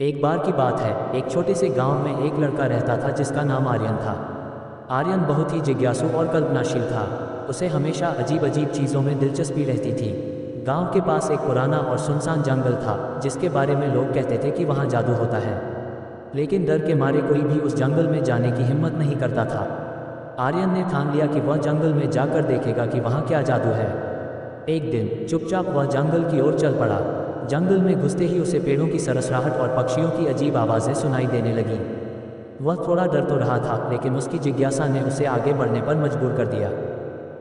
एक बार की बात है, एक छोटे से गांव में एक लड़का रहता था जिसका नाम आर्यन था। आर्यन बहुत ही जिज्ञासु और कल्पनाशील था। उसे हमेशा अजीब अजीब चीज़ों में दिलचस्पी रहती थी। गांव के पास एक पुराना और सुनसान जंगल था जिसके बारे में लोग कहते थे कि वहाँ जादू होता है। लेकिन डर के मारे कोई भी उस जंगल में जाने की हिम्मत नहीं करता था। आर्यन ने ठान लिया कि वह जंगल में जाकर देखेगा कि वहाँ क्या जादू है। एक दिन चुपचाप वह जंगल की ओर चल पड़ा। जंगल में घुसते ही उसे पेड़ों की सरसराहट और पक्षियों की अजीब आवाज़ें सुनाई देने लगीं। वह थोड़ा डर तो रहा था, लेकिन उसकी जिज्ञासा ने उसे आगे बढ़ने पर मजबूर कर दिया।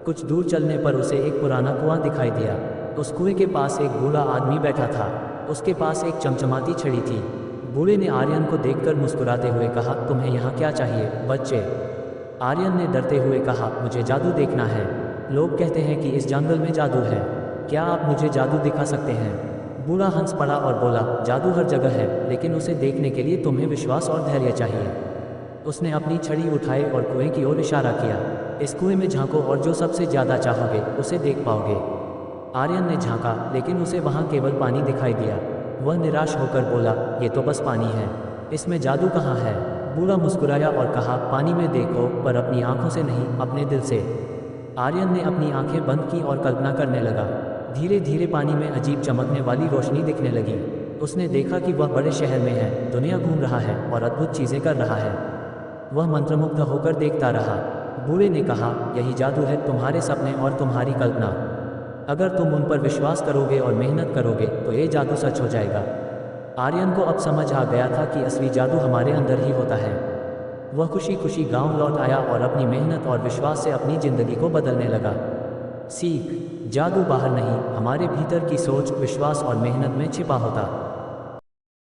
कुछ दूर चलने पर उसे एक पुराना कुआं दिखाई दिया। उस कुएं के पास एक बूढ़ा आदमी बैठा था। उसके पास एक चमचमाती छड़ी थी। बूढ़े ने आर्यन को देखकर मुस्कुराते हुए कहा, तुम्हें यहाँ क्या चाहिए, बच्चे? आर्यन ने डरते हुए कहा, मुझे जादू देखना है। लोग कहते हैं कि इस जंगल में जादू है। क्या आप मुझे जादू दिखा सकते हैं? बूढ़ा हंस पड़ा और बोला, जादू हर जगह है, लेकिन उसे देखने के लिए तुम्हें विश्वास और धैर्य चाहिए। उसने अपनी छड़ी उठाई और कुएं की ओर इशारा किया। इस कुएं में झांको और जो सबसे ज़्यादा चाहोगे उसे देख पाओगे। आर्यन ने झांका, लेकिन उसे वहाँ केवल पानी दिखाई दिया। वह निराश होकर बोला, ये तो बस पानी है, इसमें जादू कहाँ है? बूढ़ा मुस्कुराया और कहा, पानी में देखो, पर अपनी आंखों से नहीं, अपने दिल से। आर्यन ने अपनी आंखें बंद की और कल्पना करने लगा। धीरे धीरे पानी में अजीब चमकने वाली रोशनी दिखने लगी। उसने देखा कि वह बड़े शहर में है, दुनिया घूम रहा है और अद्भुत चीज़ें कर रहा है। वह मंत्रमुग्ध होकर देखता रहा। बूढ़े ने कहा, यही जादू है, तुम्हारे सपने और तुम्हारी कल्पना। अगर तुम उन पर विश्वास करोगे और मेहनत करोगे तो ये जादू सच हो जाएगा। आर्यन को अब समझ आ गया था कि असली जादू हमारे अंदर ही होता है। वह खुशी खुशी गांव लौट आया और अपनी मेहनत और विश्वास से अपनी ज़िंदगी को बदलने लगा। सीख, जादू बाहर नहीं, हमारे भीतर की सोच, विश्वास और मेहनत में छिपा होता।